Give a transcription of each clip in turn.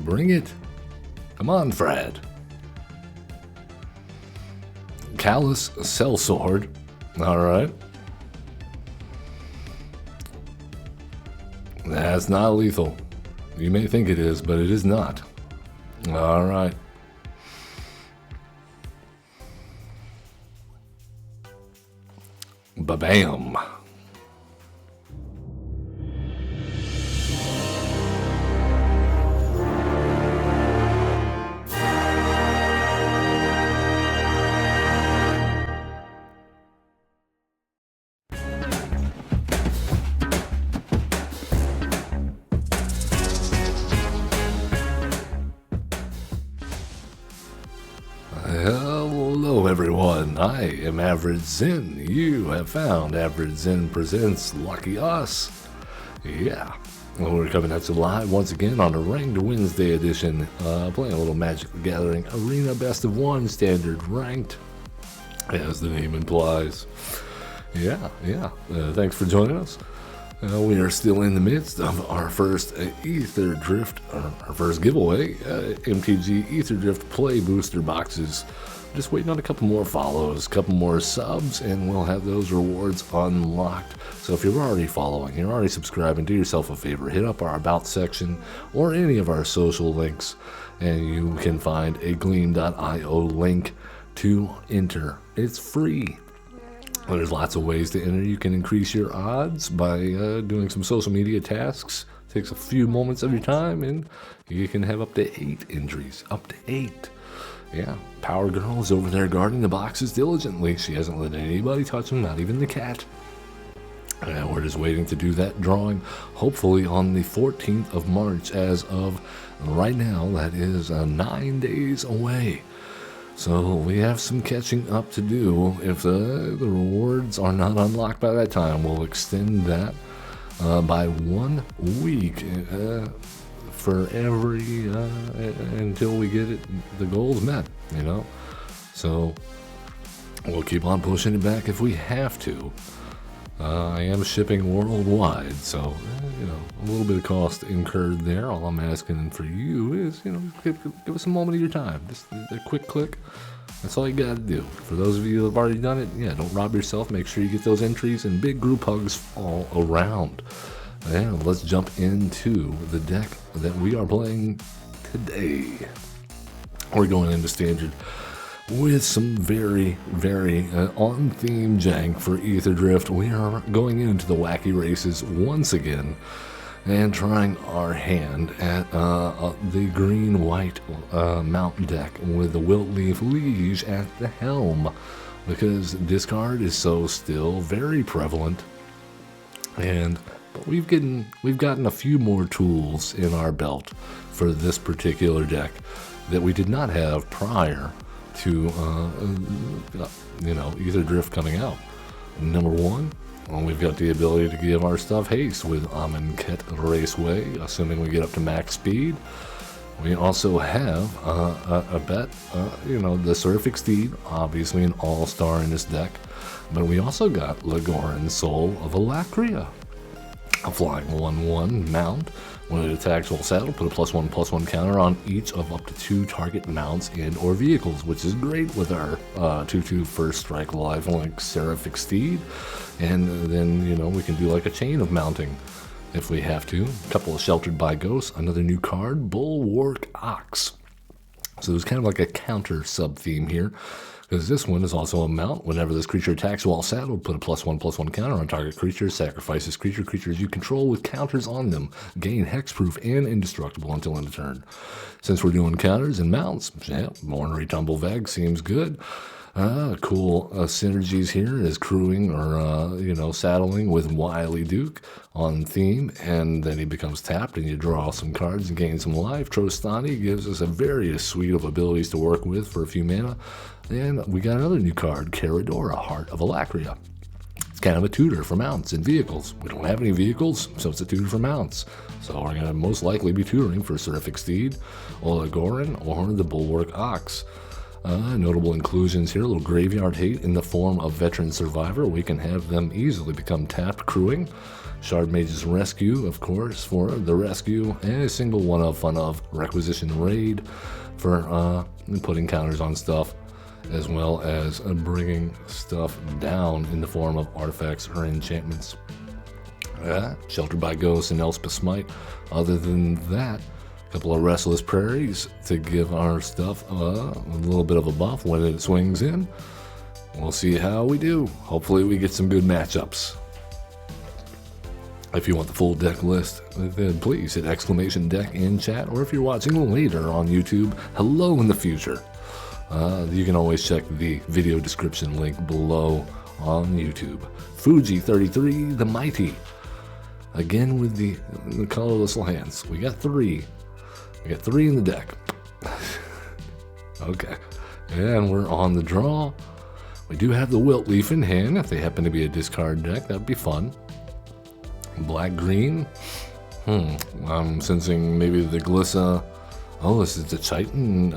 Bring it. Come on, Fred. Callous Sellsword. Alright. That's not lethal. You may think it is, but it is not. Alright. Ba-bam. Hello everyone, I am Average Zen. You have found Average Zen Presents Lucky Us. Yeah, we're coming at you live once again on a Ranked Wednesday edition, playing a little Magic the Gathering Arena Best of 1 Standard Ranked, as the name implies. Yeah, thanks for joining us. We are still in the midst of our first Aetherdrift, our first giveaway, MtG Aetherdrift Play Booster Boxes. Just waiting on a couple more follows, a couple more subs, and we'll have those rewards unlocked. So if you're already following, you're already subscribing, do yourself a favor, hit up our About section or any of our social links, and you can find a gleam.io link to enter. It's free. There's lots of ways to enter. You can increase your odds by doing some social media tasks. Takes a few moments of your time, and you can have up to 8 entries. Up to 8. Yeah, Power Girl is over there guarding the boxes diligently. She hasn't let anybody touch them, not even the cat. And we're just waiting to do that drawing, hopefully on the 14th of March. As of right now, that is 9 days away. So we have some catching up to do. If the rewards are not unlocked by that time, we'll extend that by 1 week for every until we get the goals met, you know. So we'll keep on pushing it back if we have to. I am shipping worldwide, so you know, a little bit of cost incurred there. All I'm asking for you is, you know, give us a moment of your time. Just a quick click. That's all you got to do. For those of you that have already done it, yeah, don't rob yourself. Make sure you get those entries, and big group hugs all around. And let's jump into the deck that we are playing today. We're going into standard with some very, very on-theme jank for Aetherdrift. We are going into the wacky races once again and trying our hand at the green-white Mount deck with the Wiltleaf Liege at the helm, because discard is so still very prevalent. But we've gotten a few more tools in our belt for this particular deck that we did not have prior to Aetherdrift coming out. Number one, we've got the ability to give our stuff haste with Amonkhet Raceway, assuming we get up to max speed. We also have a bet, the Seraphic Steed, obviously an all-star in this deck, but we also got Legoran Soul of Alakria, a flying 1/1 mount. When it attacks while saddled, put a +1/+1 counter on each of up to 2 target mounts and or vehicles, which is great with our 2/2 first strike lifelink Seraphic Steed. And then, you know, we can do like a chain of mounting if we have to. A couple of Sheltered by Ghosts, another new card, Bulwark Ox. So there's kind of like a counter sub-theme here, because this one is also a mount. Whenever this creature attacks while saddled, put a +1/+1 counter on target creature, sacrifice this creatures you control with counters on them, gain hexproof and indestructible until end of turn. Since we're doing counters and mounts, yeah, Ornery Tumblevag seems good. Cool synergies here is crewing or saddling with Wily Duke on theme, and then he becomes tapped and you draw some cards and gain some life. Trostani gives us a various suite of abilities to work with for a few mana. And we got another new card, Caradora, Heart of Alakria. It's kind of a tutor for mounts and vehicles. We don't have any vehicles, so it's a tutor for mounts. So we're going to most likely be tutoring for Seraphic Steed, Olegoran, or the Bulwark Ox. Notable inclusions here, a little Graveyard Hate in the form of Veteran Survivor. We can have them easily become tapped crewing. Shard Mage's Rescue, of course, for the rescue, and a single one-of fun-of Requisition Raid for putting counters on stuff, as well as bringing stuff down in the form of artifacts or enchantments. Sheltered by Ghosts and Elspeth Smite. Other than that, a couple of Restless Prairies to give our stuff a little bit of a buff when it swings in. We'll see how we do. Hopefully we get some good matchups. If you want the full deck list, then please hit !deck in chat, or if you're watching later on YouTube, hello in the future. You can always check the video description link below on YouTube. Fuji33 the Mighty. Again with the colorless lands. We got three. We got three in the deck. Okay. And we're on the draw. We do have the Wilt Leaf in hand. If they happen to be a discard deck, that'd be fun. Black-green. I'm sensing maybe the Glissa. Oh, this is the Chitin.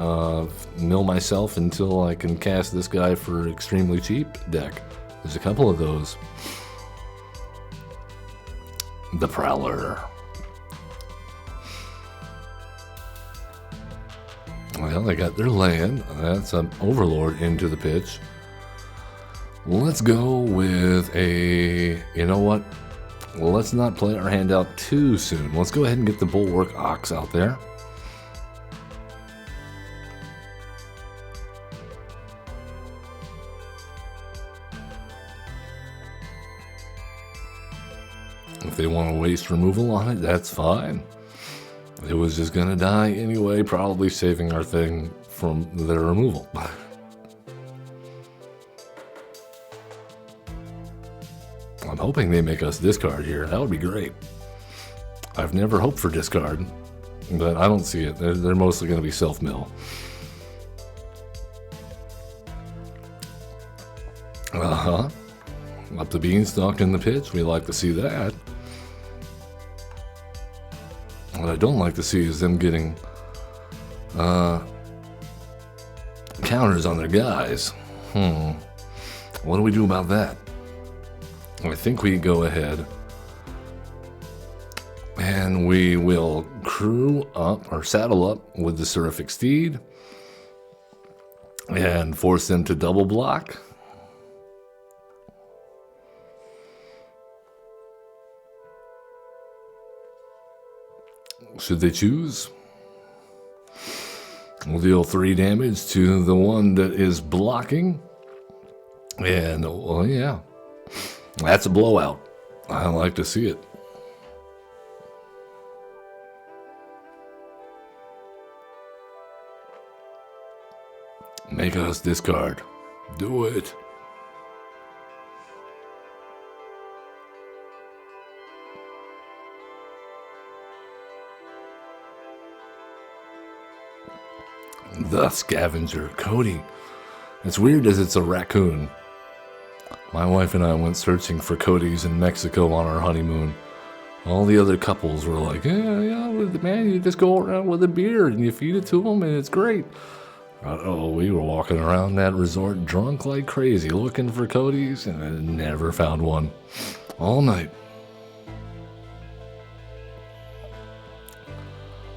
Mill myself until I can cast this guy for extremely cheap deck. There's a couple of those. The Prowler. Well, they got their land. That's an Overlord into the pitch. Let's go with a... You know what? Well, let's not play our hand out too soon. Let's go ahead and get the Bulwark Ox out there. If they want to waste removal on it, that's fine. It was just going to die anyway, probably saving our thing from their removal. I'm hoping they make us discard here. That would be great. I've never hoped for discard, but I don't see it. They're mostly going to be self-mill. Up the Beanstalk in the pitch. We like to see that. What I don't like to see is them getting counters on their guys. What do we do about that? I think we go ahead and we will crew up or saddle up with the Seraphic Steed and force them to double block. Should they choose? We'll deal 3 damage to the one that is blocking. And, well, yeah. That's a blowout. I like to see it. Make us discard. Do it. The Scavenger. Cody. It's weird as it's a raccoon. My wife and I went searching for Cody's in Mexico on our honeymoon. All the other couples were like, yeah, man, you just go around with a beard and you feed it to them and it's great. Oh, we were walking around that resort drunk like crazy looking for Cody's and I never found one. All night.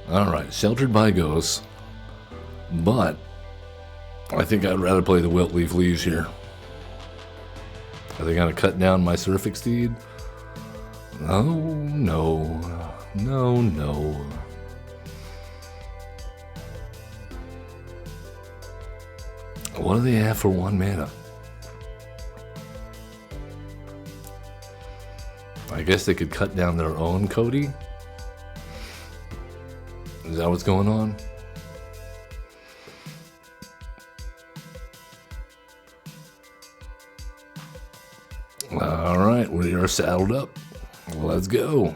Alright, Sheltered by Ghosts. But I think I'd rather play the Wilt Leaf Liege here. Are they going to cut down my Seraphic Steed? Oh, no. No, no. What do they have for 1 mana? I guess they could cut down their own Cody? Is that what's going on? Alright, we are saddled up. Let's go.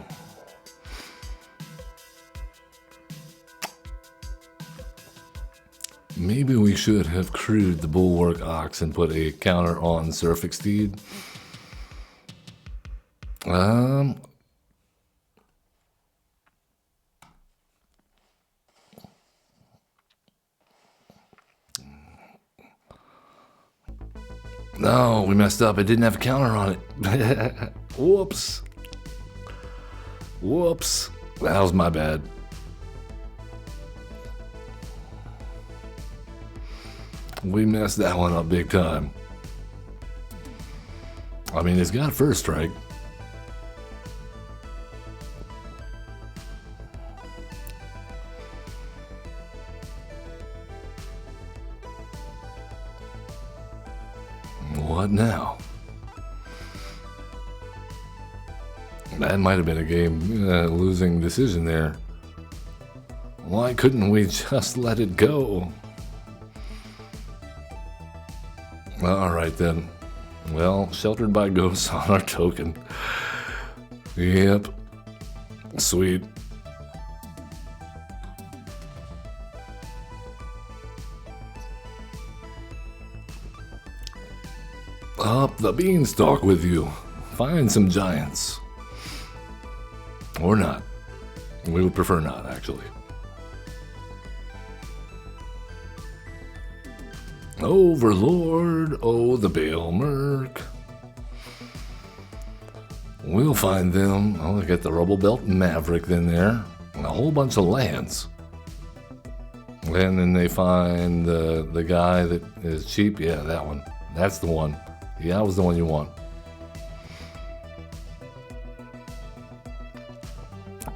Maybe we should have crewed the Bulwark Ox and put a counter on Seraphic Steed. No, we messed up. It didn't have a counter on it. Whoops. Whoops. That was my bad. We messed that one up big time. I mean, it's got first strike. What now? That might have been a game losing decision there. Why couldn't we just let it go? Alright then. Well, sheltered by ghosts on our token. Yep. Sweet. Up the beanstalk with you. Find some giants. Or not. We would prefer not, actually. Overlord, oh the Bale Merc. We'll find them. Oh, I got the Rubble Belt Maverick in there. And a whole bunch of lands. And then they find the guy that is cheap. Yeah, that one. That's the one. Yeah, that was the one you want.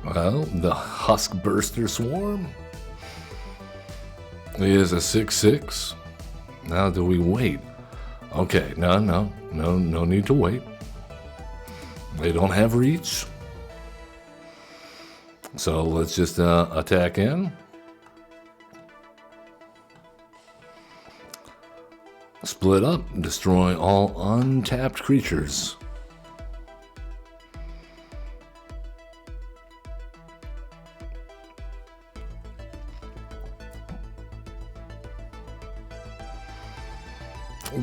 Well, the Huskburster Swarm is a 6/6. Now, do we wait? Okay, no need to wait. They don't have reach. So let's just attack in. Split up, destroy all untapped creatures.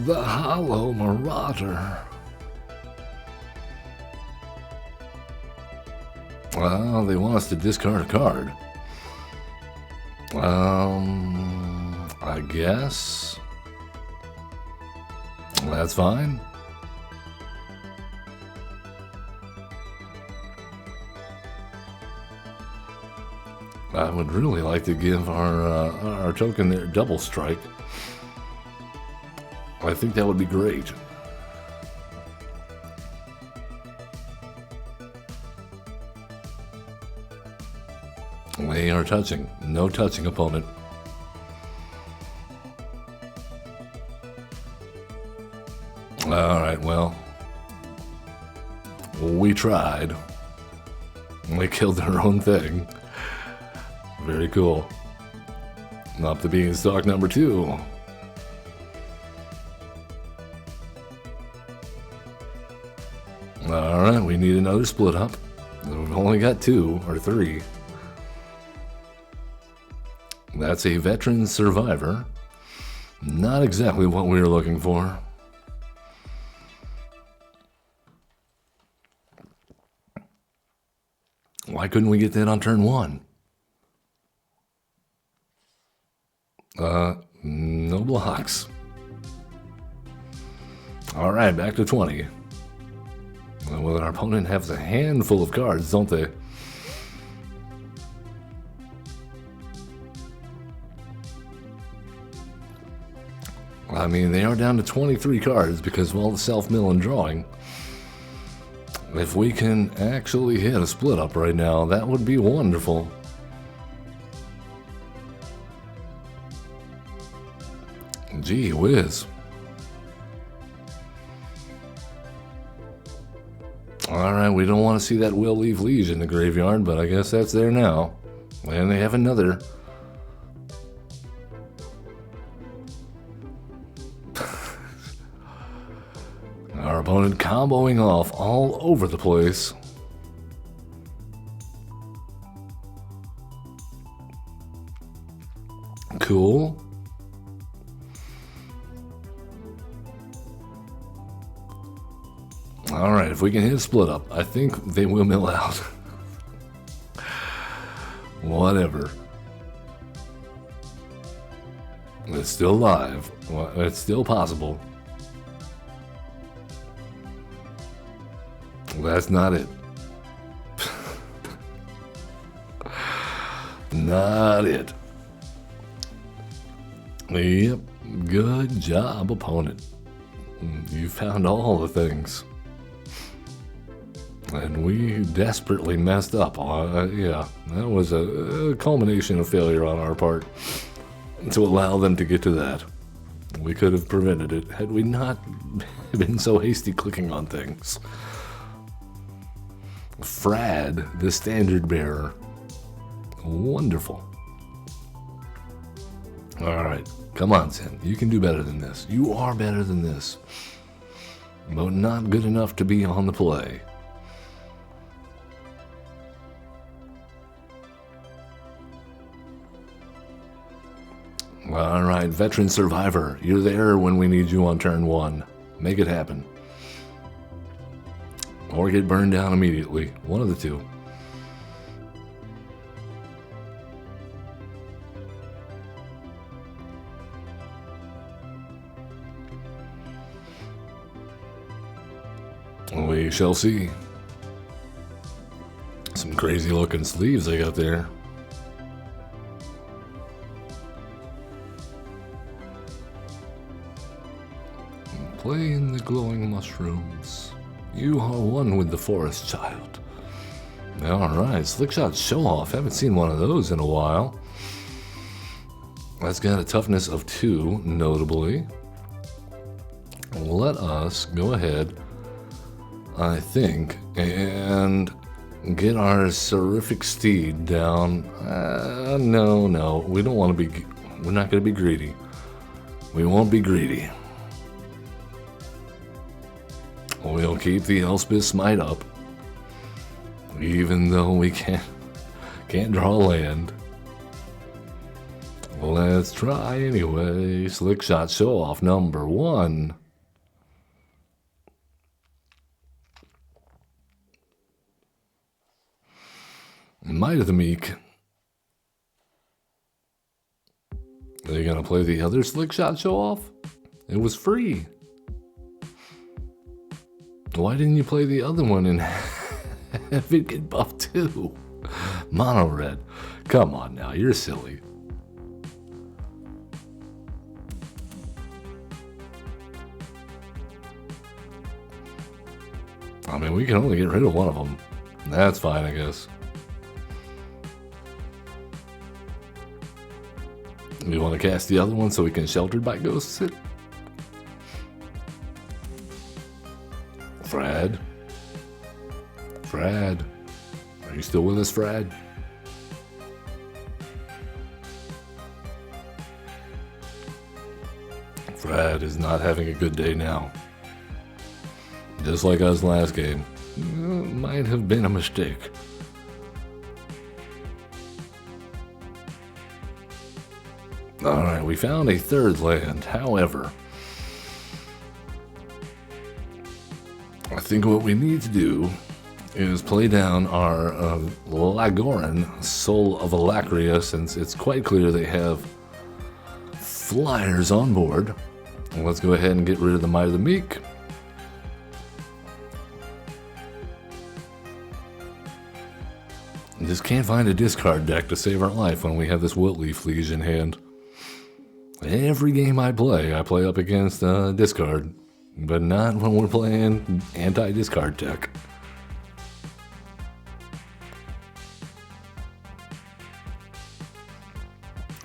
The Hollow Marauder. Well, they want us to discard a card. I guess that's fine. I would really like to give our token there double strike. I think that would be great. They are touching. No touching opponent. Alright, well. We tried. They killed their own thing. Very cool. Up the beanstalk number 2. Alright, we need another split up. We've only got 2 or 3. That's a veteran survivor. Not exactly what we were looking for. Why couldn't we get that on turn 1? No blocks. Alright, back to 20. Well, our opponent has a handful of cards, don't they? I mean, they are down to 23 cards because of all the self-mill and drawing. If we can actually hit a split up right now, that would be wonderful. Gee whiz. Alright, we don't want to see that Will Leave Liege in the graveyard, but I guess that's there now. And they have another. Our opponent comboing off all over the place. Cool. Alright, if we can hit a split up, I think they will mill out. Whatever. It's still live. It's still possible. That's not it. not it. Yep, good job, opponent. You found all the things. And we desperately messed up. Yeah, that was a culmination of failure on our part to allow them to get to that. We could have prevented it had we not been so hasty clicking on things. Frad, the standard bearer. Wonderful. Alright, come on, Zen. You can do better than this. You are better than this. But not good enough to be on the play. Alright, veteran survivor. You're there when we need you on turn 1. Make it happen. Or get burned down immediately. One of the two. We shall see. Some crazy looking sleeves they got there. Play in the glowing mushrooms. You are one with the forest, child. Alright, Slickshot Show Off. Haven't seen one of those in a while. That's got a toughness of 2, notably. Let us go ahead, I think, and get our Seraphic Steed down. No, we don't want to be, we're not going to be greedy. We won't be greedy. We'll keep the Elspeth Smite up, even though we can't draw land. Let's try anyway. Slickshot Show Off number 1. Might of the Meek. Are you gonna play the other Slickshot Show Off? It was free. Why didn't you play the other one and have it get buffed too? Mono red. Come on now, you're silly. I mean, we can only get rid of one of them. That's fine, I guess. You want to cast the other one so we can Sheltered by Ghosts it? Frad? Frad? Are you still with us, Frad? Frad is not having a good day now. Just like us last game. Might have been a mistake. Alright, we found a third land. However, I think what we need to do is play down our Lagoran, Soul of Alacria, since it's quite clear they have flyers on board. Let's go ahead and get rid of the Might of the Meek. Just can't find a discard deck to save our life when we have this Wiltleaf Liege in hand. Every game I play up against discard, but not when we're playing anti-discard deck.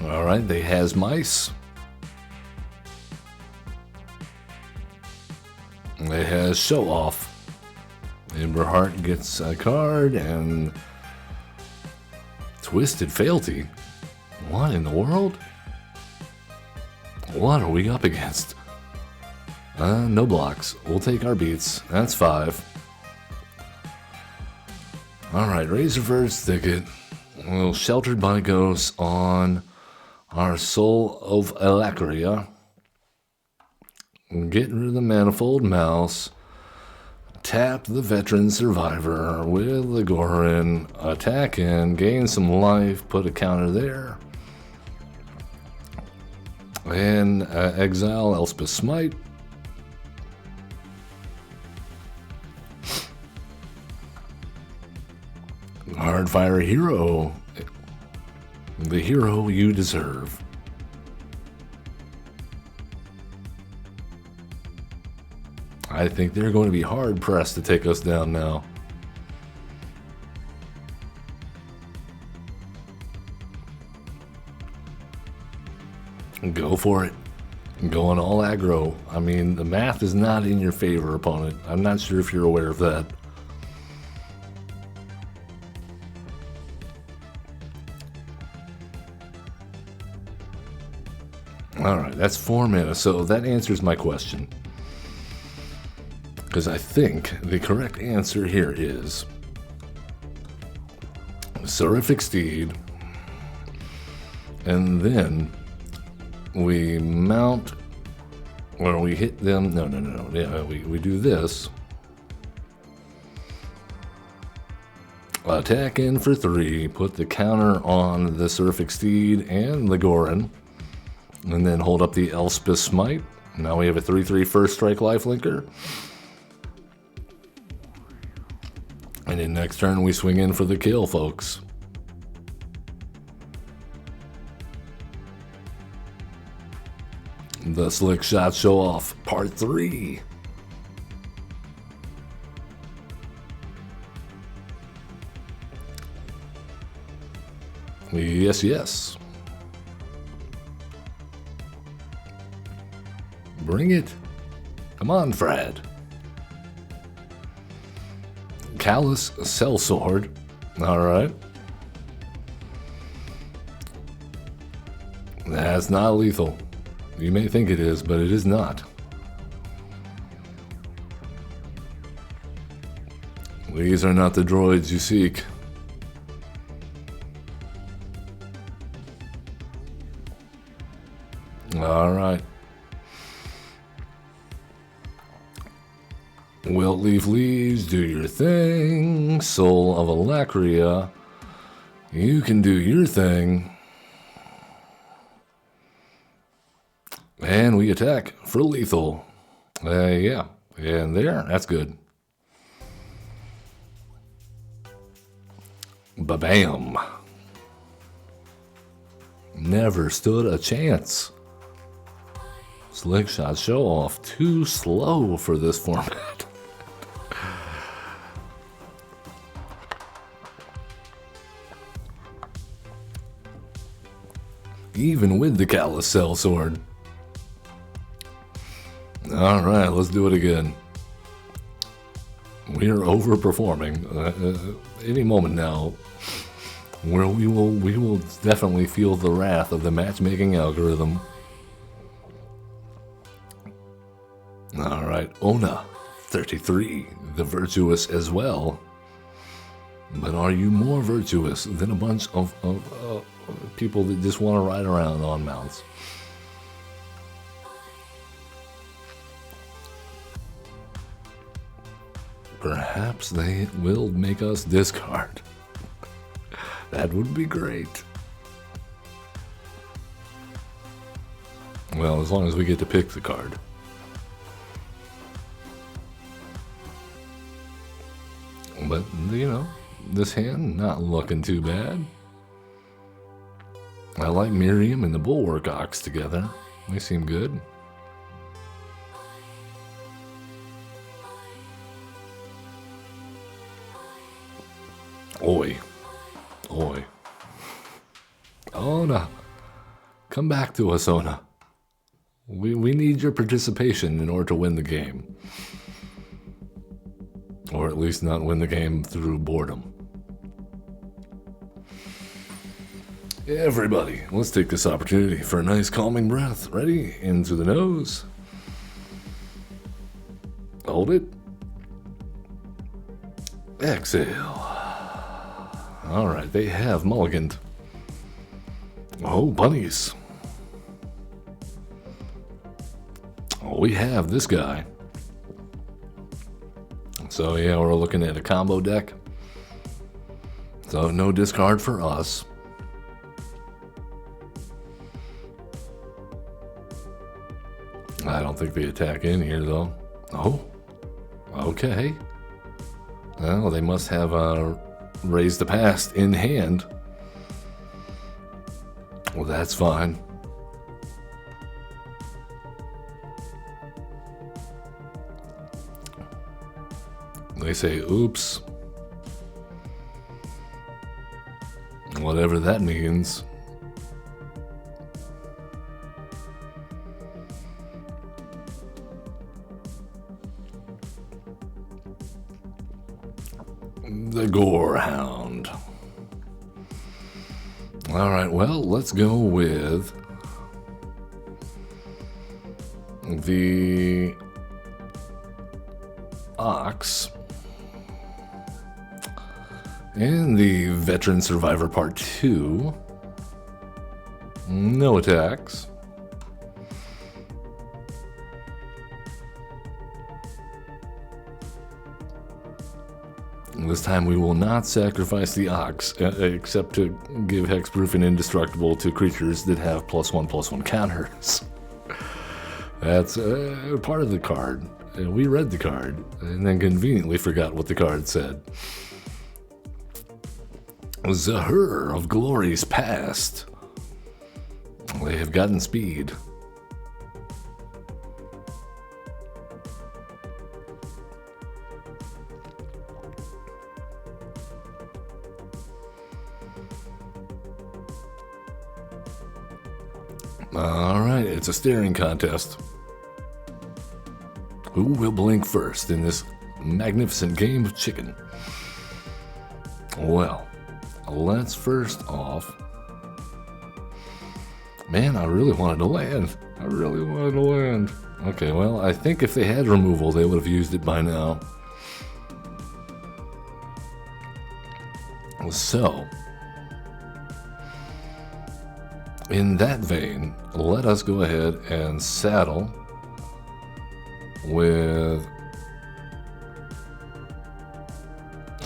Alright, they has mice. They has Show Off. Eberhard gets a card and Twisted Fealty. What in the world? What are we up against? No blocks. We'll take our beats. That's 5. Alright, Razorverse Thicket. We'll Sheltered by Ghosts on our Soul of Alacria. Get rid of the Manifold Mouse. Tap the Veteran Survivor with Lagoran. Attack in, gain some life, put a counter there. And exile Elspeth Smite. Hardfire Hero. The hero you deserve. I think they're going to be hard-pressed to take us down now. Go for it. Going all aggro. I mean, the math is not in your favor, opponent. I'm not sure if you're aware of that. Alright, that's 4 mana, so that answers my question. Because I think the correct answer here is Seraphic Steed, and then we mount, or we hit them. No. Yeah, we do this. Attack in for 3, put the counter on the Seraphic Steed and the Gorin, and then hold up the Elspeth Smite. Now we have a 3/3 first strike lifelinker. And then next turn we swing in for the kill, folks. The Slick Shot Show Off, Part 3. Yes. Bring it. Come on, Fred. Callous Sellsword. Alright. That's not lethal. You may think it is, but it is not. These are not the droids you seek. Alright. Wilt Leaf Leaves, do your thing. Soul of Alacria, you can do your thing. And we attack for lethal. Yeah, and there, that's good. Ba-bam. Never stood a chance. Slick Shot Show Off, too slow for this format. Even with the Callous Sellsword. Alright, let's do it again. We are overperforming. Any moment now, where we will definitely feel the wrath of the matchmaking algorithm. Alright, Ona, 33, the virtuous as well. But are you more virtuous than a bunch of people that just want to ride around on mounts? Perhaps they will make us discard. That would be great. Well, as long as we get to pick the card. But, you know, this hand not looking too bad. I like Miriam and the Bulwark Ox together. They seem good. Oi. Ona. Come back to us, Ona. We need your participation in order to win the game. Or at least not win the game through boredom. Everybody, let's take this opportunity for a nice calming breath. Ready? Into the nose. Hold it. Exhale. Alright, they have mulliganed. Oh, bunnies. Oh, we have this guy. So yeah, we're looking at a combo deck. So no discard for us. I don't think they attack in here though. Oh, okay. Well, they must have Raise the Past in hand. That's fine. They say, oops. Whatever that means. The Gorehound. Alright, well, let's go with the Ox and the Veteran Survivor Part 2. No attacks. This time we will not sacrifice the Ox, except to give hexproof and indestructible to creatures that have +1/+1 counters. That's part of the card. We read the card, and then conveniently forgot what the card said. Zahur of Glories Past. They have gotten speed. Alright, it's a staring contest. Who will blink first in this magnificent game of chicken? Well, let's first off... Man, I really wanted to land. Okay, well, I think if they had removal, they would have used it by now. So... in that vein, let us go ahead and saddle with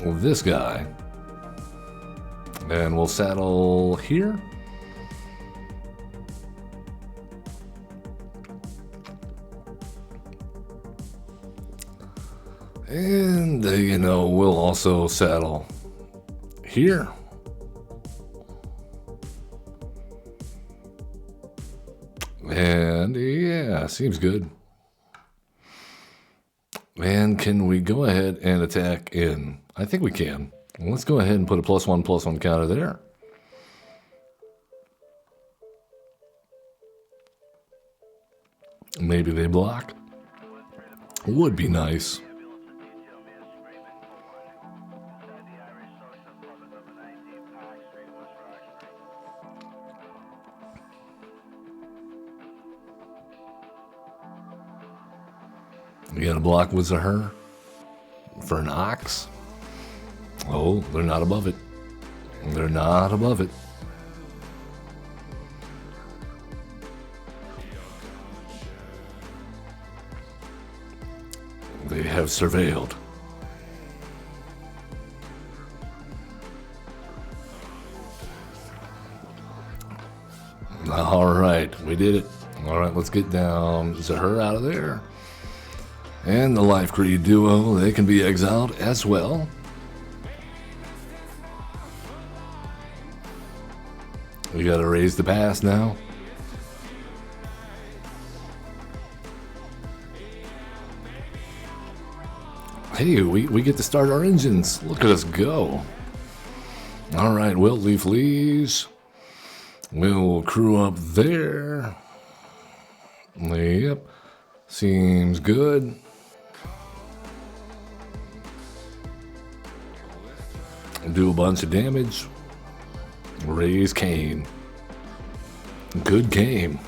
this guy. And we'll saddle here. And, you know, we'll also saddle here. And yeah, seems good. And can we go ahead and attack in? I think we can. Let's go ahead and put a +1/+1 counter there. Maybe they block. Would be nice. You got a block with Zahur for an Ox. Oh, they're not above it. They're not above it. They have surveilled. All right, we did it. All right, let's get down Zahur out of there. And the Life Creed duo, they can be exiled as well. We gotta raise the pass now. Hey, we get to start our engines. Look at us go. Alright, Wiltleaf Lees. We'll crew up there. Yep. Seems good. Do a bunch of damage. Raise Kane. Good game.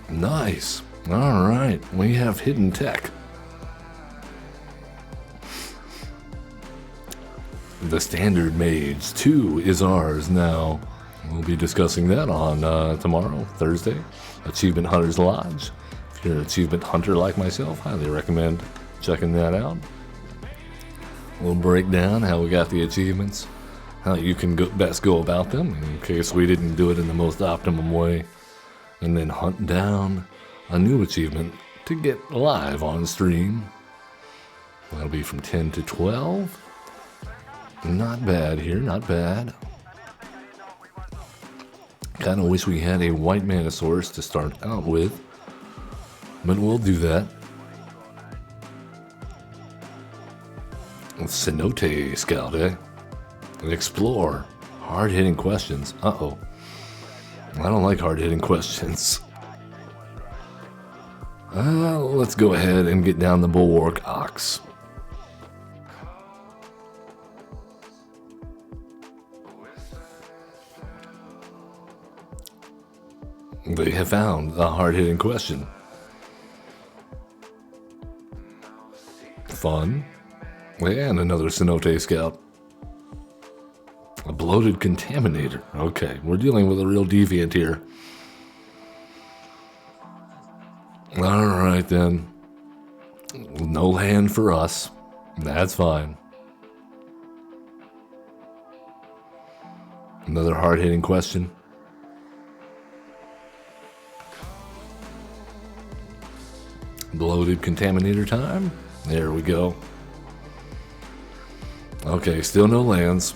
Nice. Alright, we have hidden tech. The Standard Mage 2 is ours now. We'll be discussing that on tomorrow, Thursday. Achievement Hunter's Lodge. If you're an achievement hunter like myself, highly recommend checking that out. We'll break down how we got the achievements, how you can best go about them in case we didn't do it in the most optimum way, and then hunt down a new achievement to get live on stream. That'll be from 10 to 12. Not bad here, not bad. Kind of wish we had a white mana source to start out with, but we'll do that. Cenote Scout, eh? Explore. Hard-hitting questions. Uh-oh. I don't like hard-hitting questions. Let's go ahead and get down the Bulwark Ox. They have found a hard-hitting question. Fun. And another Cenote Scout. A bloated Contaminator. Okay, we're dealing with a real deviant here. Alright then. No land for us. That's fine. Another hard-hitting question. Bloated Contaminator time. There we go. Okay, still no lands.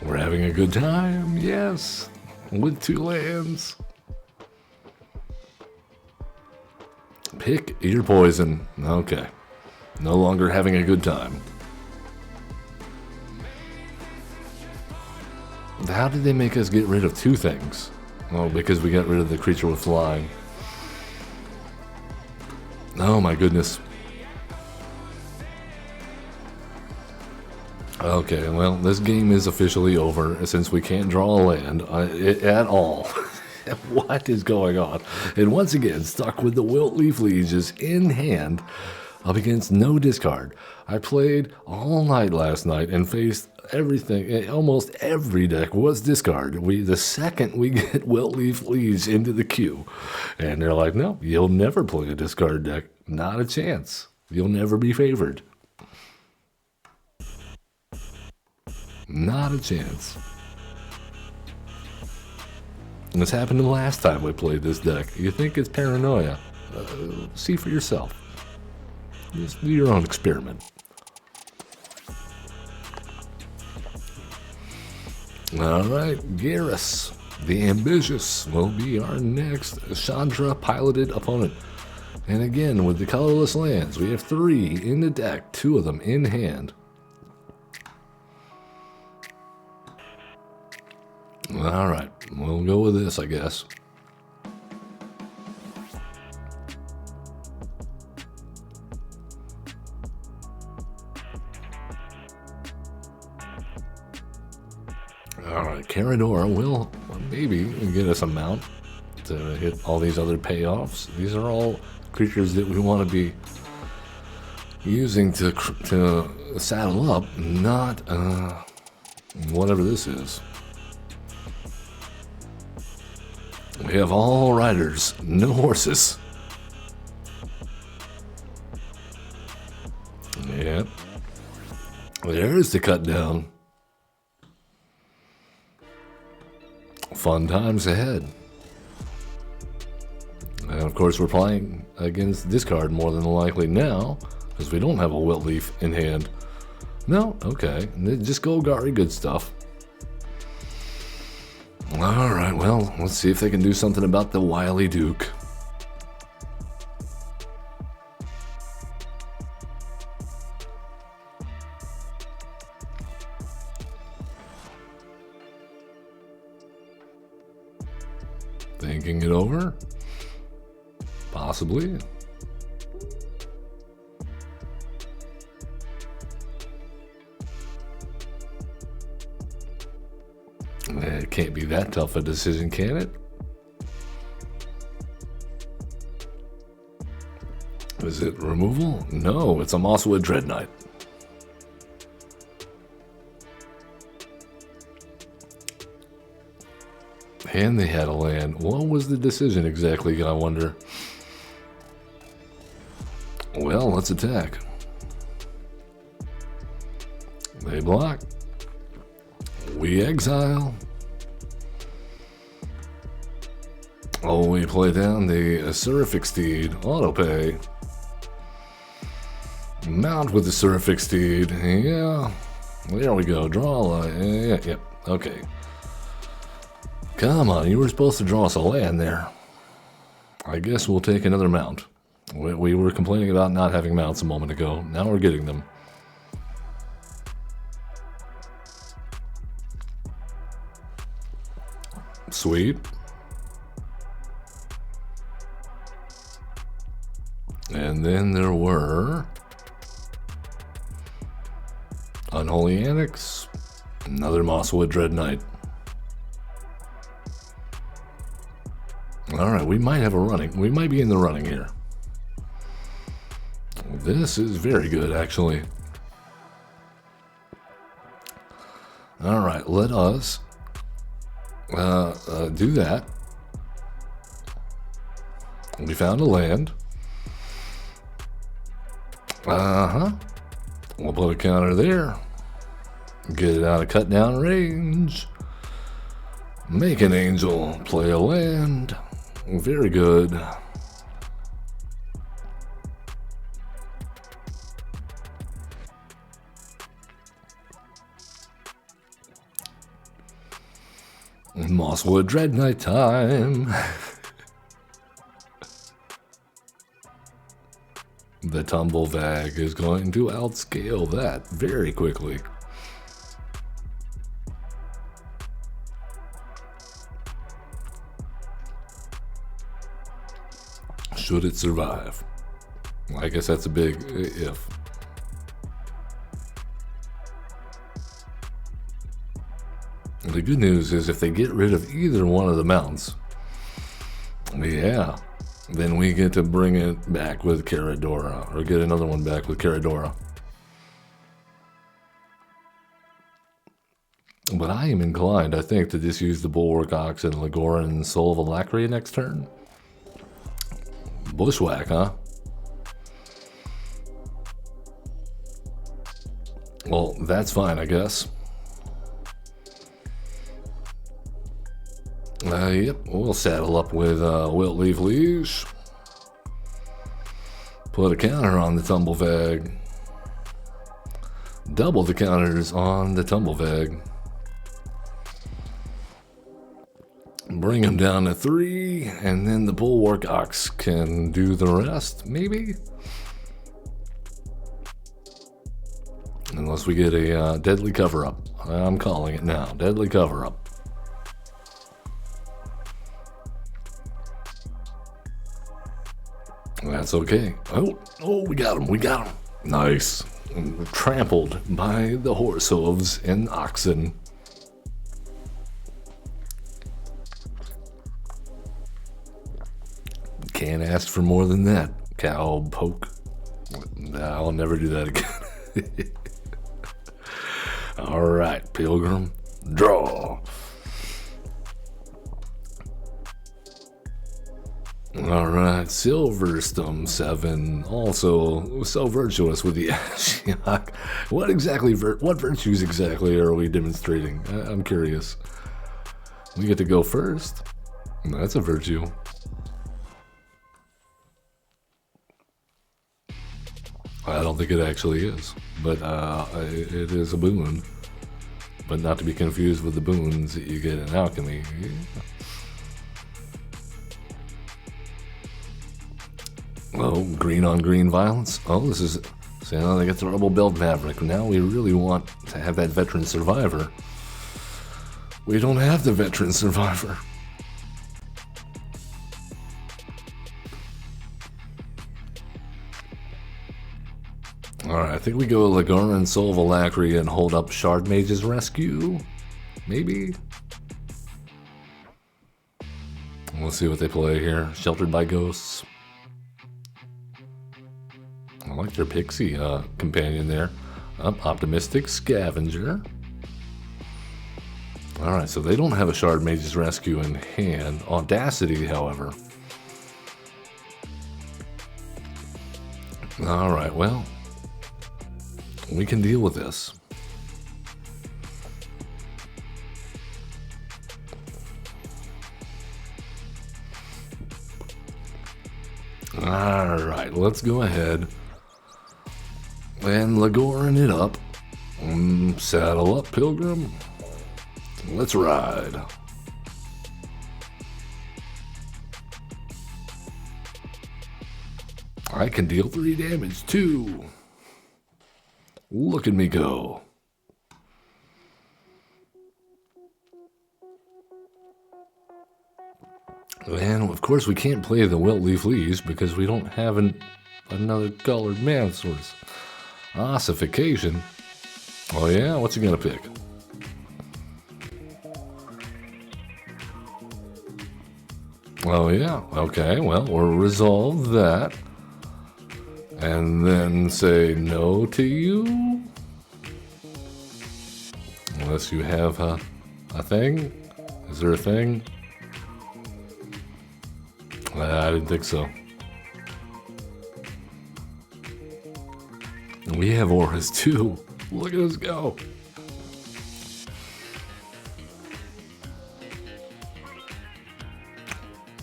We're having a good time, yes, with 2 lands. Pick your poison. Okay, no longer having a good time. How did they make us get rid of 2 things? Oh, because we got rid of the creature with flying. Oh my goodness. Okay, well, this game is officially over since we can't draw a land at all. What is going on? And once again, stuck with the Wiltleaf Lieges in hand up against no discard. I played all night last night and faced everything. Almost every deck was discard. The second we get Wiltleaf Liege into the queue, and they're like, no, you'll never play a discard deck. Not a chance. You'll never be favored. Not a chance. And this happened the last time we played this deck. You think it's paranoia? See for yourself. Just do your own experiment. Alright, Garrus, the Ambitious, will be our next Chandra piloted opponent. And again, with the colorless lands, we have 3 in the deck, 2 of them in hand. Alright, we'll go with this, I guess. Alright, Caradora will maybe get us a mount to hit all these other payoffs. These are all creatures that we want to be using to saddle up, not whatever this is. We have all riders, no horses. Yep. There's the cut down. Fun times ahead. And of course we're playing against discard more than likely now, because we don't have a Wiltleaf in hand. No? Okay. Just Golgari, good stuff. Alright, well, let's see if they can do something about the Wily Duke. Thinking it over? Possibly. It can't be that tough a decision, can it? Is it removal? No, it's a Mosswood Dread Knight. And they had a land. What was the decision exactly, I wonder? Well, let's attack. They block. We exile. Oh, we play down the Seraphic Steed. Autopay. Mount with the terrific steed. Yeah. There we go. Draw a... Yep. Okay. Come on, you were supposed to draw us a land there. I guess we'll take another mount. We were complaining about not having mounts a moment ago. Now we're getting them. Sweet. And then there were Unholy Annex, another Mosswood Dread Knight. Alright, we might have a running. We might be in the running here. This is very good, actually. Alright, let us do that. We found a land. We'll put a counter there. Get it out of cut down range. Make an angel. Play a land. Very good. Mosswood Dread Knight time. The Tumblevag is going to outscale that very quickly. Should it survive? I guess that's a big if. The good news is if they get rid of either one of the mounts, yeah, then we get to bring it back with Caradora, or get another one back with Caradora. But I am inclined, I think, to just use the Bulwark Ox and Legoran Soul of Alacria next turn. Bushwhack, huh? Well, that's fine, I guess. Yep, we'll saddle up with Wiltleaf Leash. Put a counter on the Tumblevag. Double the counters on the Tumblevag. Bring him down to 3, and then the Bulwark Ox can do the rest, maybe? Unless we get a Deadly Cover-Up. I'm calling it now. Deadly Cover-Up. That's okay. Oh, we got him. We got him. Nice. Trampled by the horse hooves and oxen. Can't ask for more than that. Cow poke. I'll never do that again. All right, Pilgrim. Draw. Alright, Silverstum 7, also so virtuous with the Ashiok. What virtues exactly are we demonstrating? I'm curious. We get to go first? That's a virtue. I don't think it actually is, but it is a boon. But not to be confused with the boons that you get in alchemy. Yeah. Oh, green on green violence. Oh, this is... See, now they get the Rebel Belt Maverick. Now we really want to have that Veteran Survivor. We don't have the Veteran Survivor. Alright, I think we go Legoran Soul of Alacria and hold up Shard Mage's Rescue. Maybe? We'll see what they play here. Sheltered by Ghosts. I like their Pixie companion there. Optimistic Scavenger. Alright, so they don't have a Shard Mage's Rescue in hand. Audacity, however. Alright, well, we can deal with this. Alright, let's go ahead And Lagorin it up. Saddle up, Pilgrim. Let's ride. I can deal 3 damage too. Look at me go. And of course we can't play the Wiltleaf Leaves because we don't have another colored mana source. Ossification. Oh yeah, what's he gonna pick? Oh yeah, okay, well, we'll resolve that. And then say no to you? Unless you have a thing? Is there a thing? I didn't think so. We have auras too. Look at us go.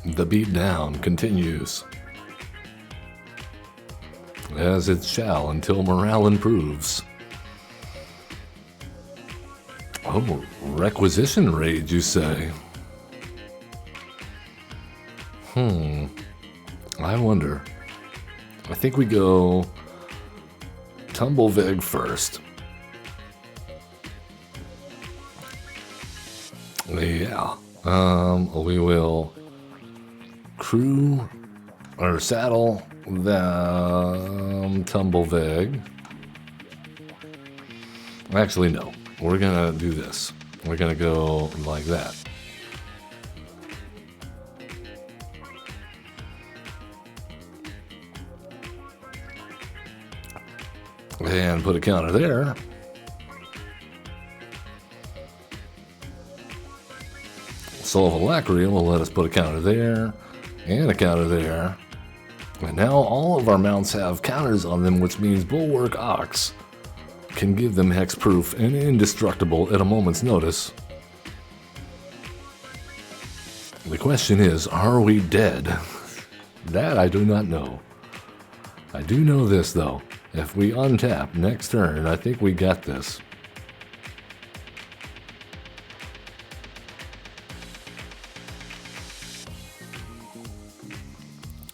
The beatdown continues. As it shall until morale improves. Oh, requisition rage, you say? I wonder. I think we go Tumblevig first. Yeah. We will crew or saddle the Tumblevig. Actually, no. We're gonna do this. We're gonna go like that. And put a counter there. Soul of Alacria will let us put a counter there and a counter there. And now all of our mounts have counters on them, which means Bulwark Ox can give them hexproof and indestructible at a moment's notice. The question is, are we dead? That I do not know. I do know this though. If we untap next turn, I think we got this.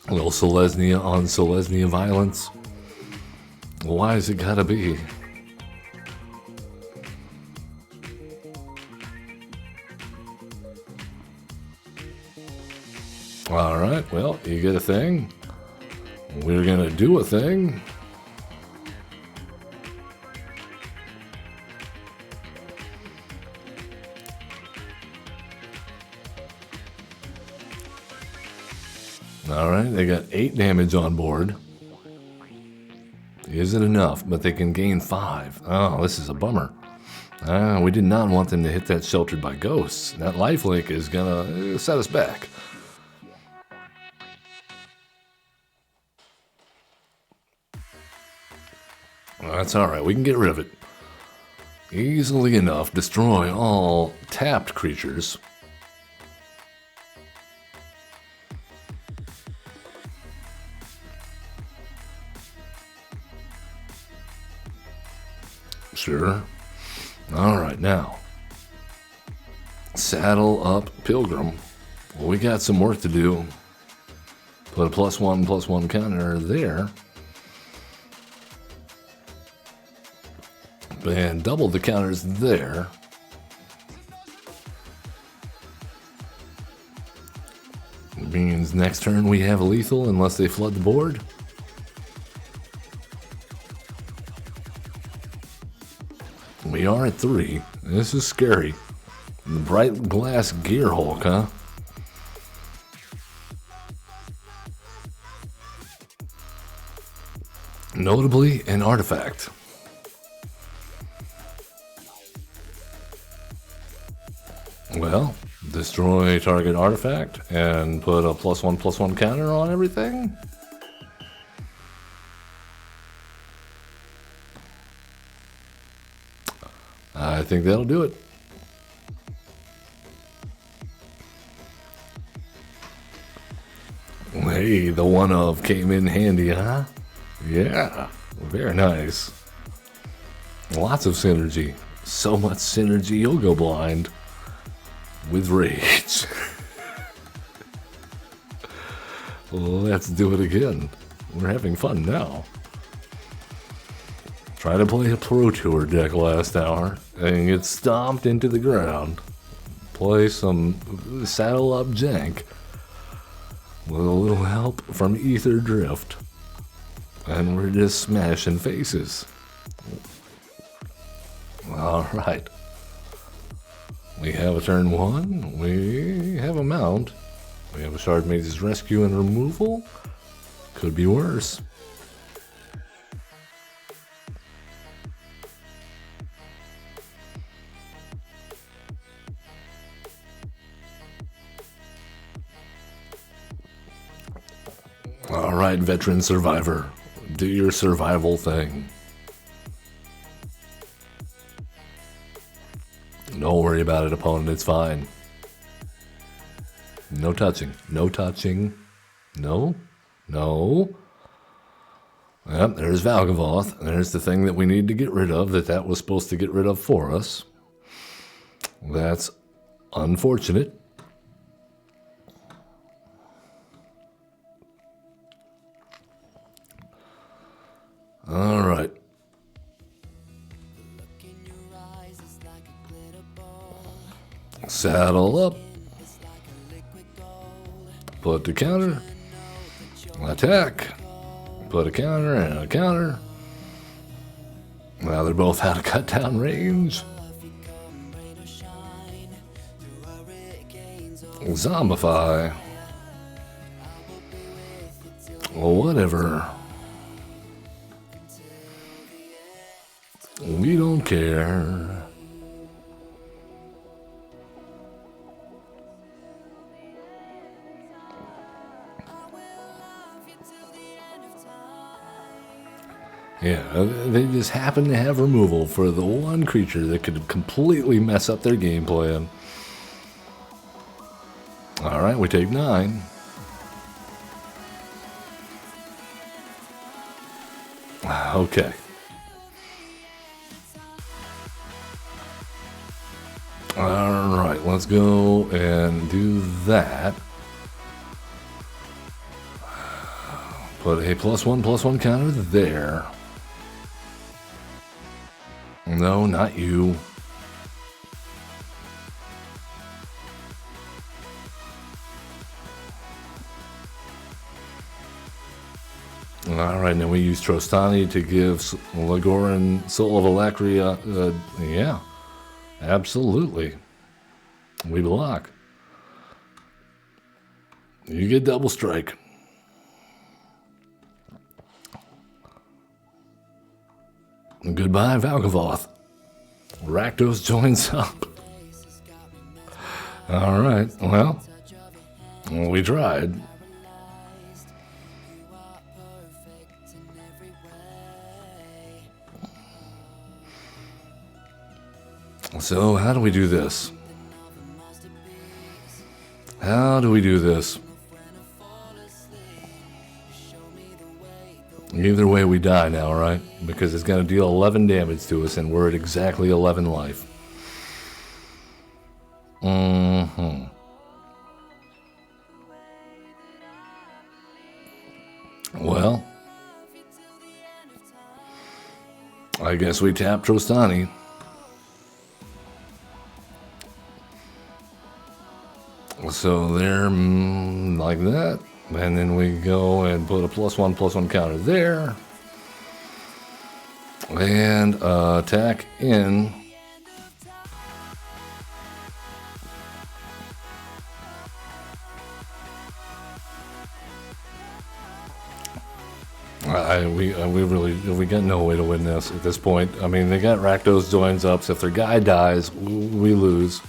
A little Selesnya on Selesnya violence. Why is it gotta be? Alright, well, you get a thing. We're gonna do a thing. Alright, they got 8 damage on board. Is it enough? But they can gain 5. Oh, this is a bummer. We did not want them to hit that sheltered by ghosts. That lifelink is gonna set us back. That's alright, we can get rid of it. Easily enough, destroy all tapped creatures. Sure. Alright, now. Saddle up Pilgrim. Well, we got some work to do. Put a +1/+1 counter there. And double the counters there. Means next turn we have a lethal unless they flood the board. We are at 3. This is scary. The bright glass gear hulk, huh? Notably, an artifact. Well, destroy target artifact and put a +1/+1 counter on everything. I think that'll do it. Hey, the one of came in handy, huh? Yeah, Very nice. Lots of synergy. So much synergy, you'll go blind. With rage. Let's do it again. We're having fun now. Try to play a Pro Tour deck last hour and get stomped into the ground. Play some saddle up jank with a little help from Aetherdrift. And we're just smashing faces. Alright. We have a turn 1. We have a mount. We have a Shard Mage's Rescue and Removal. Could be worse. Alright, veteran survivor. Do your survival thing. Don't worry about it, opponent. It's fine. No touching. No touching. No. No. Yep, there's Valgavoth. There's the thing that we need to get rid of that was supposed to get rid of for us. That's unfortunate. All right. Saddle up. Put the counter. Attack. Put a counter and a counter. Now they're both out of cut down range. Zombify. Well, whatever. We don't care. Yeah, they just happen to have removal for the one creature that could completely mess up their game plan. Alright, we take 9. Okay. Alright, let's go and do that. Put a +1/+1 counter there. No, not you. Alright, now we use Trostani to give Lagoran Soul of Alacria. Yeah, absolutely. We block. You get double strike. Goodbye, Valgavoth. Rakdos joins up. Alright, well, we tried. So, how do we do this? How do we do this? Either way, we die now, right? Because it's going to deal 11 damage to us, and we're at exactly 11 life. Well, I guess we tap Trostani. So there, like that. And then we go and put a +1/+1 counter there. And attack in. We got no way to win this at this point. I mean, they got Rakdos joins up, so if their guy dies, we lose.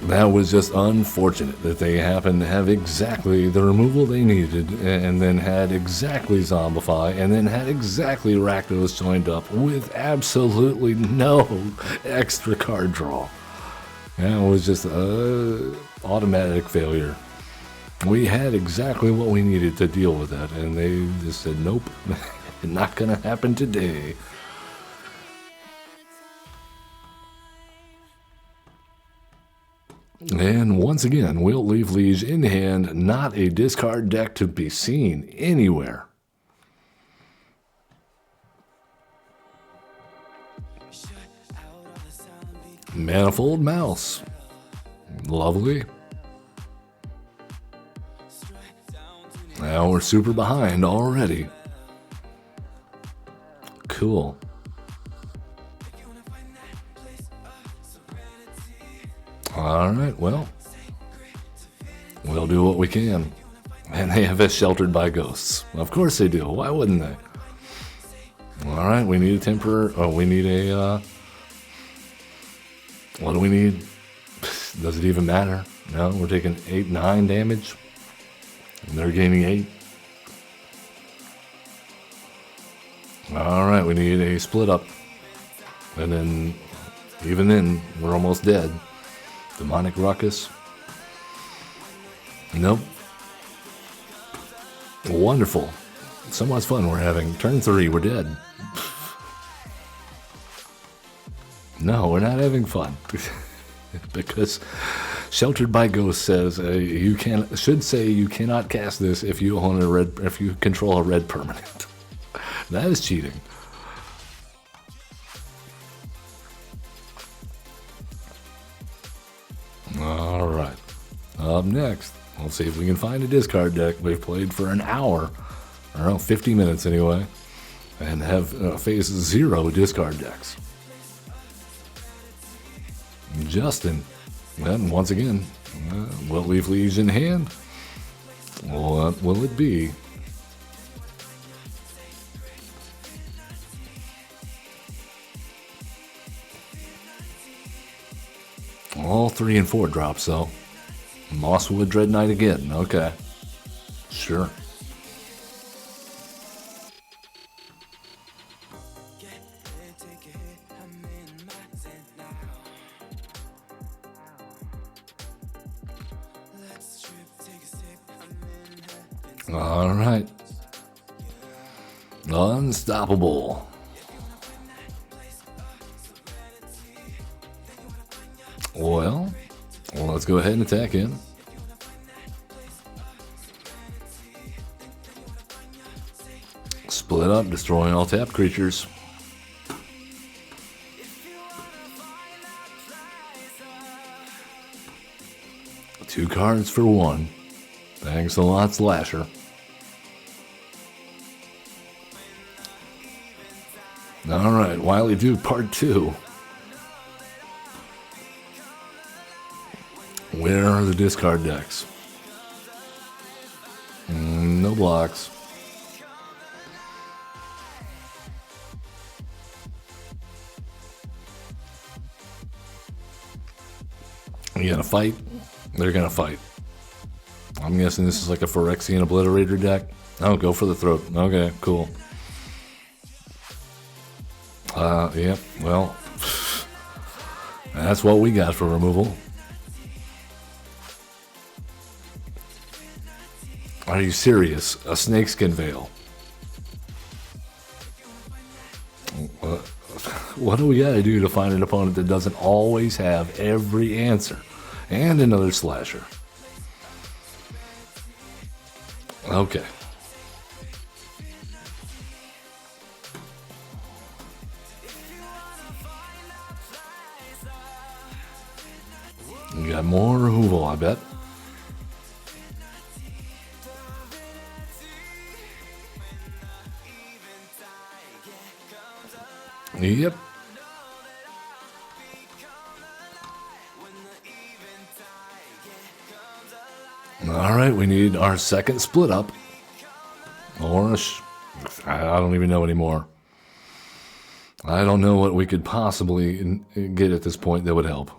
That was just unfortunate that they happened to have exactly the removal they needed, and then had exactly Zombify, and then had exactly Rakdos joined up with absolutely no extra card draw. That was just automatic failure. We had exactly what we needed to deal with that, and they just said, nope, not gonna happen today. And once again, we'll leave Liege in hand, not a discard deck to be seen anywhere. Manifold Mouse. Lovely. Now we're super behind already. Cool. Alright, well, we'll do what we can. And they have us sheltered by ghosts. Of course they do. Why wouldn't they? Alright, we need a temper. Oh, we need a, what do we need? Does it even matter? No, we're taking 8, 9 damage. And they're gaining 8. Alright, we need a split up. And then, even then, we're almost dead. Demonic Ruckus. Nope. Wonderful. So much fun we're having. Turn 3, we're dead. No, we're not having fun. Because Sheltered by Ghost says should say you cannot cast this if you own if you control a red permanent. That is cheating. All right. Up next, we'll see if we can find a discard deck. We've played for an hour, or 50 minutes anyway, and have faced 0 discard decks. Justin, and once again, we'll leave Liege in hand. What will it be? All 3 and 4 drops, though. Mosswood Dread Knight again. Okay. Sure. All right. Unstoppable. Well, let's go ahead and attack him. Split up, destroying all tapped creatures. Two cards for 1. Thanks a lot, Slasher. Alright, Wily Duke Part 2. Where are the discard decks? No blocks. You gonna fight? They're gonna fight. I'm guessing this is like a Phyrexian Obliterator deck. Oh, go for the throat. Okay, cool. Yep, well, that's what we got for removal. Are you serious? A Snakeskin Veil. What do we gotta do to find an opponent that doesn't always have every answer? And another Slasher. Okay. You got more removal, I bet. Yep. All right, we need our second split up. Or I don't even know anymore. I don't know what we could possibly get at this point that would help.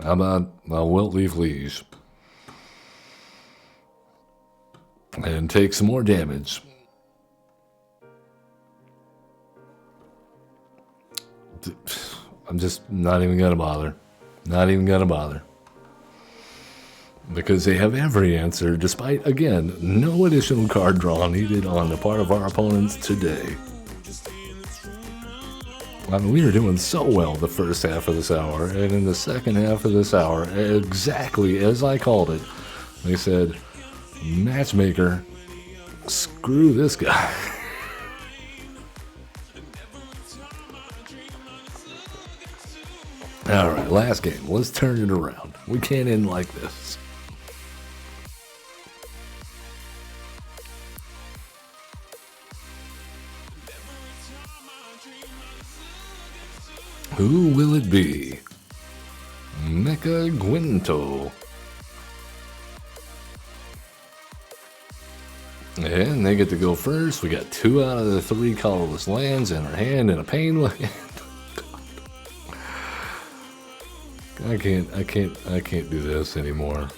How about a Wilt Leaf Liege? And take some more damage. I'm just not even gonna bother. Not even gonna bother. because they have every answer, despite, again, no additional card draw needed on the part of our opponents today. I mean, we were doing so well the first half of this hour, and in the second half of this hour, exactly as I called it, they said, matchmaker, screw this guy. Alright, last game. Let's turn it around. We can't end like this. Who will it be? Mecha Gwento. And they get to go first. We got 2 out of the 3 colorless lands in our hand and a pain land. I can't do this anymore.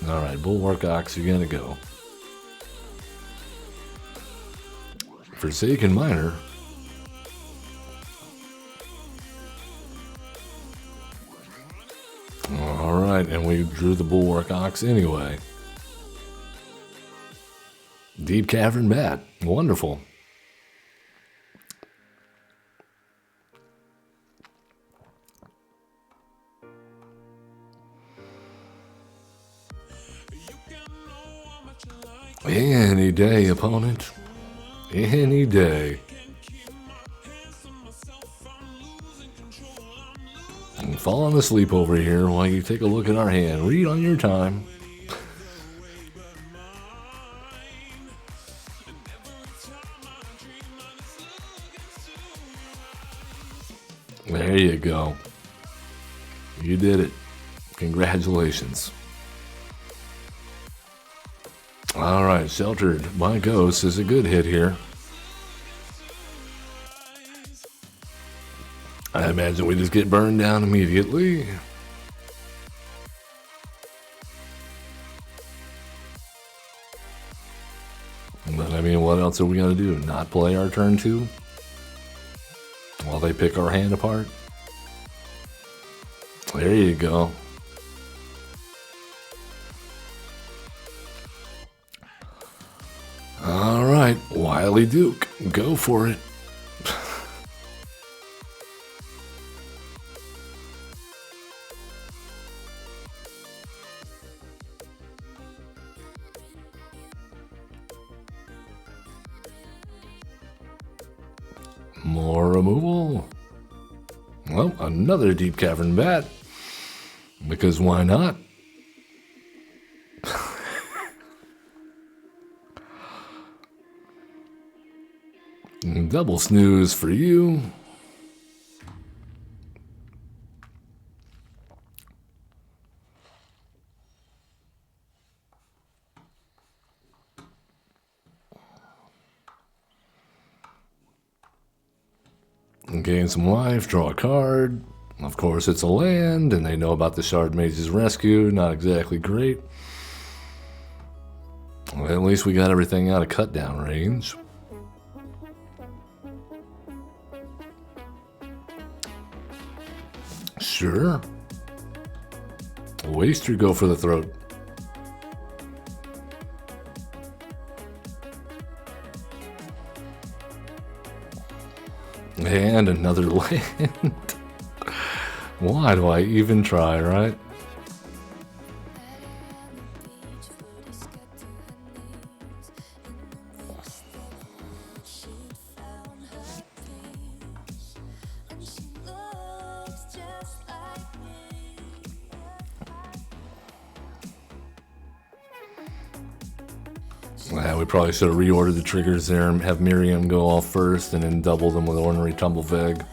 Alright, Bulwark Ox, you're gonna go. Forsaken Miner. Alright, and we drew the Bulwark Ox anyway. Deep Cavern Bat. Wonderful. Any day, opponent. Any day. I'm falling asleep over here while you take a look at our hand. Read on your time. There you go. You did it. Congratulations. Alright, Sheltered by Ghosts is a good hit here. I imagine we just get burned down immediately. But I mean, what else are we gonna do? Not play our turn 2? While they pick our hand apart? There you go. Alright, Wily Duke, go for it. More removal. Well, another Deep Cavern Bat. Because why not? Double snooze for you. Gain some life, draw a card. Of course, it's a land, and they know about the Shard Mage's Rescue. Not exactly great. Well, at least we got everything out of cut down range. Sure. Waster, go for the throat. And another land. Why do I even try, right? Yeah, we probably should have reordered the triggers there and have Miriam go off first and then double them with Ordinary Tumbleveg.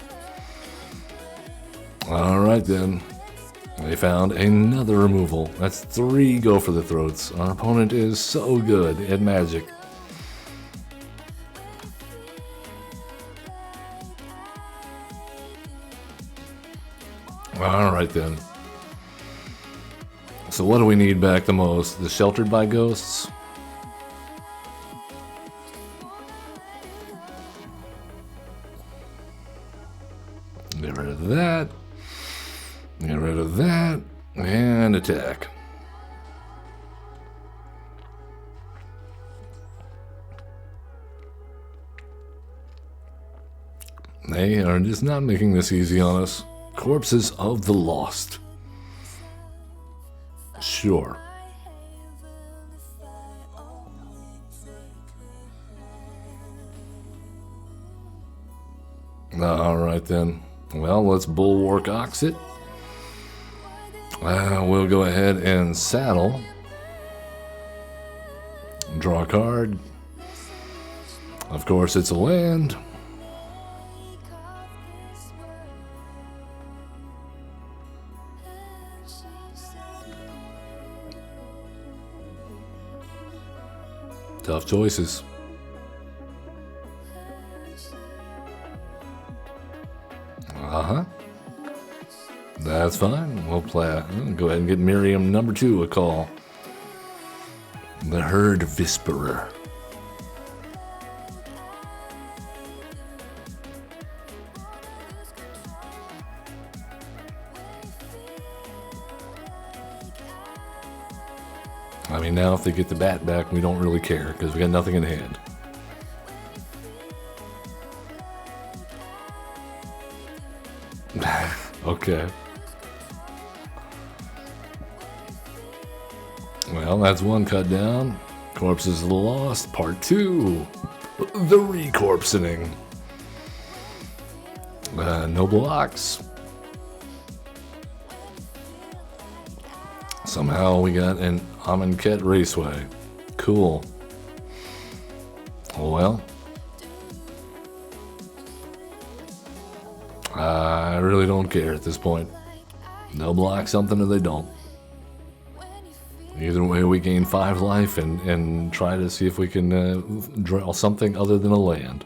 Alright then. They found another removal. That's 3 go for the throats. Our opponent is so good at Magic. Alright then. So what do we need back the most? The Sheltered by Ghosts? Get rid of that. Get rid of that. And attack. They are just not making this easy on us. Corpses of the lost. Sure. Alright then. Well, let's bulwark ox it. We'll go ahead and saddle. Draw a card. Of course, it's a land. Tough choices. That's fine. We'll play. Go ahead and get Miriam number 2 a call. The Herd Whisperer. I mean, now if they get the bat back, we don't really care because we got nothing in hand. Okay. Well, that's one cut down. Corpses of the Lost, Part 2. The Recorpsening. No blocks. Somehow we got an Amonkhet Raceway. Cool. Well, I really don't care at this point. They'll block something or they don't. Either way, we gain 5 life and try to see if we can draw something other than a land.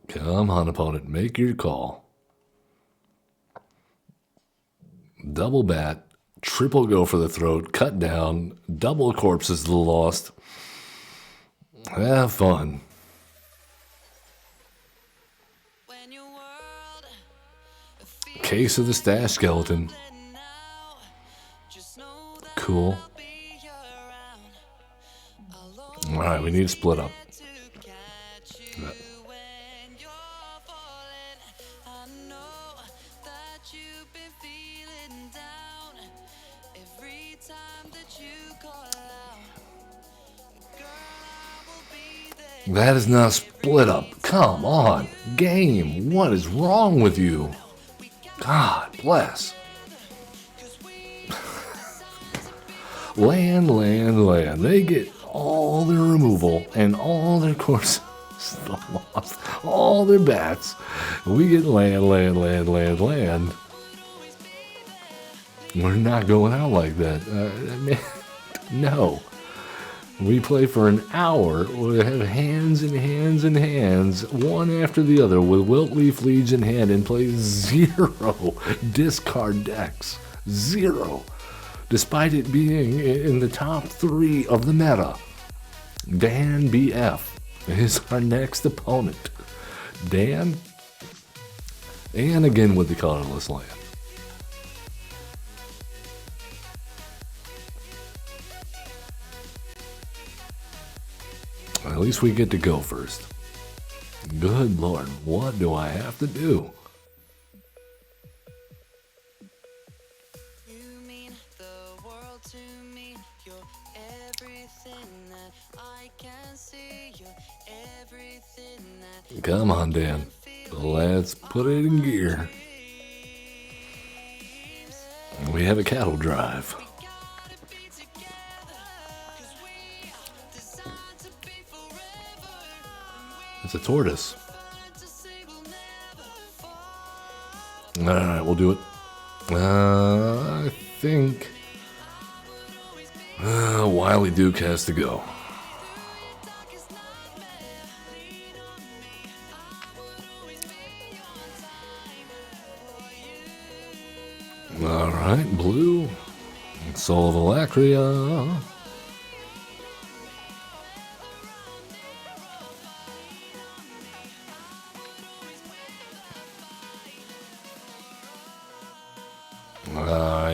Come on, opponent, make your call. Double bat, triple go for the throat, cut down, double corpses of the lost. Have fun. Case of the Stash Skeleton. Cool. Alright, we need to split up. That is not split up. Come on. Game. What is wrong with you? God bless. Land. They get all their removal and all their courses lost. All their bats. We get land. We're not going out like that. No. We play for an hour. We have hands and hands, one after the other, with Wiltleaf Leads in hand, and play 0 discard decks. 0. Despite it being in the top 3 of the meta. Dan BF is our next opponent. Dan, and again with the colorless land. At least we get to go first. Good Lord, what do I have to do? You mean the world to me. You're everything that I can see. You're everything that. Come on, Dan. Let's put it in gear. We have a cattle drive. It's a tortoise. Alright, we'll do it. I think Wily Duke has to go. Alright, blue. Soul of Alacria.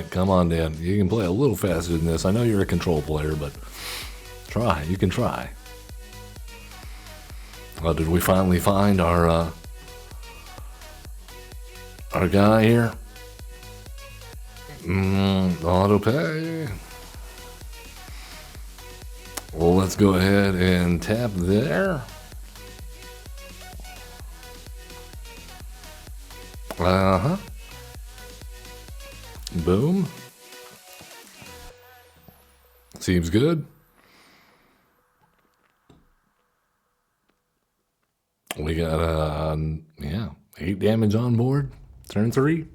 right, come on, Dan. You can play a little faster than this. I know you're a control player, but try. You can try. Oh, did we finally find our guy here? Auto pay. Well, let's go ahead and tap there. Boom. Seems good. We got, 8 damage on board. Turn 3.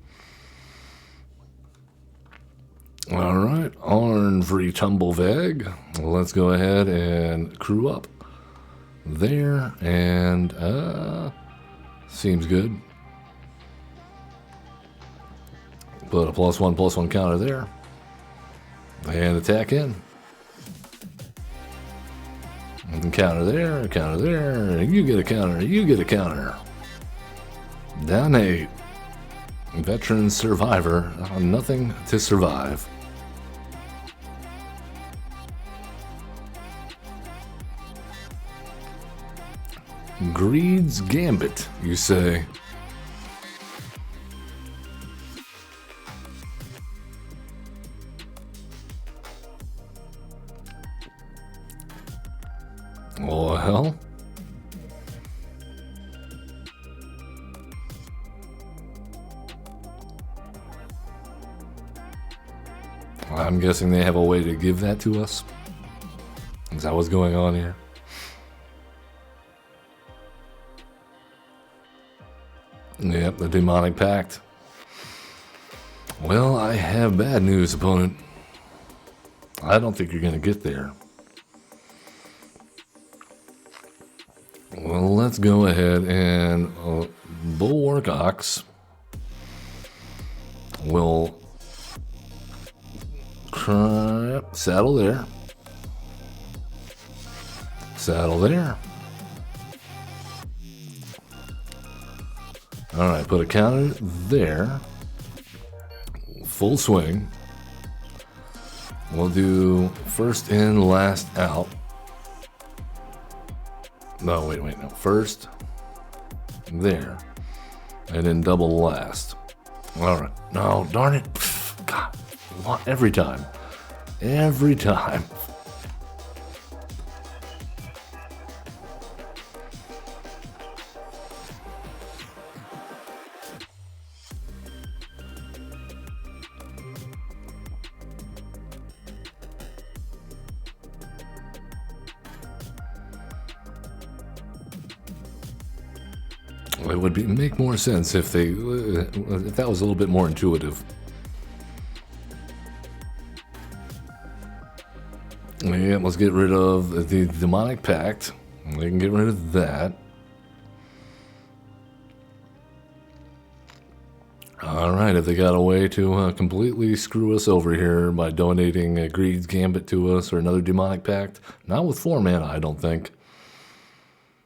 All right, Arn free Tumbleveg. Let's go ahead and crew up there, and seems good. Put a +1/+1 counter there, and attack in. And counter there, and you get a counter, you get a counter. Down 8. Veteran survivor, nothing to survive. Greed's Gambit, you say? Well, I'm guessing they have a way to give that to us. Is that what's going on here? Yep, the Demonic Pact. Well, I have bad news, opponent. I don't think you're going to get there. Well, let's go ahead and Bulwark Ox will saddle there. Saddle there. All right, put a counter there. Full swing. We'll do first in, last out. No, wait, no. First there, and then double last. All right. No, darn it. God, every time. Every time. It would make more sense if that was a little bit more intuitive. Yeah, let's get rid of the Demonic Pact. We can get rid of that. Alright, if they got a way to completely screw us over here by donating Greed's Gambit to us or another Demonic Pact, not with 4 mana, I don't think.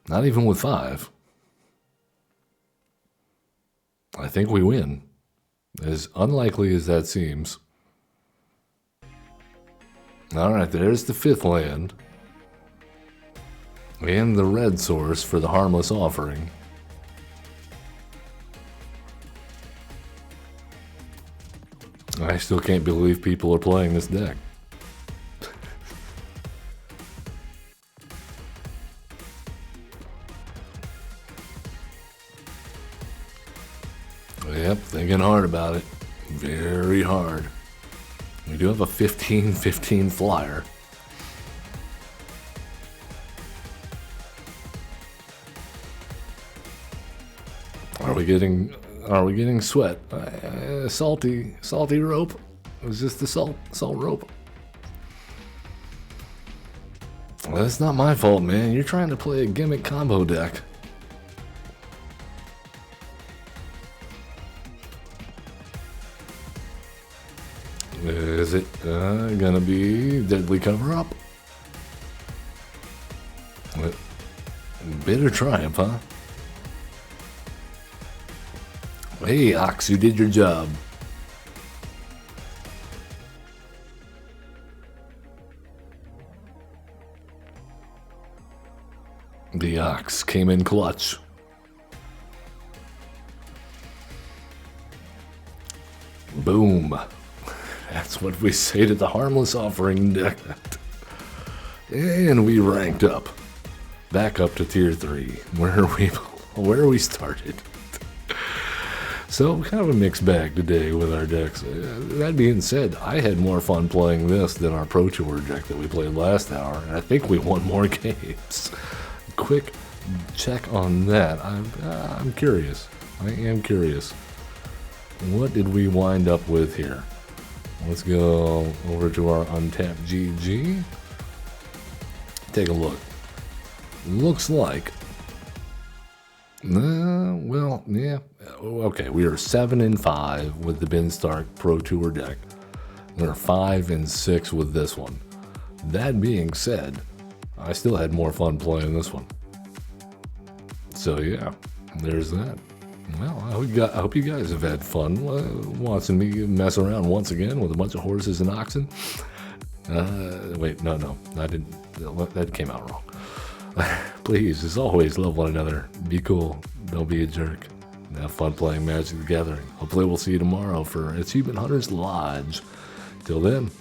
Not even with 5. I think we win. As unlikely as that seems. Alright, there's the 5th land. And the red source for the Harmless Offering. I still can't believe people are playing this deck. Yep, thinking hard about it. Very hard. We do have a 15/15 flyer. Are we getting sweat? Salty rope? Was this the salt rope? Well, that's not my fault, man. You're trying to play a gimmick combo deck. Is it gonna be Deadly Cover-Up? Bitter Triumph, huh? Hey, Ox, you did your job. The ox came in clutch. Boom. That's what we say to the harmless offering deck. And we ranked up. Back up to tier 3, where we started. So kind of a mixed bag today with our decks. That being said, I had more fun playing this than our Pro Tour deck that we played last hour, and I think we won more games. Quick check on that. I'm curious. I am curious. What did we wind up with here? Let's go over to our untapped GG. Take a look. Looks like, well, yeah, okay. We are 7-5 with the Ben Stark Pro Tour deck. We're 5-6 with this one. That being said, I still had more fun playing this one. So yeah, there's that. Well, I hope you guys have had fun watching me mess around once again with a bunch of horses and oxen. Wait, no, I didn't. That came out wrong. Please, as always, love one another. Be cool. Don't be a jerk. Have fun playing Magic the Gathering. Hopefully we'll see you tomorrow for Achievement Hunters Lodge. Till then.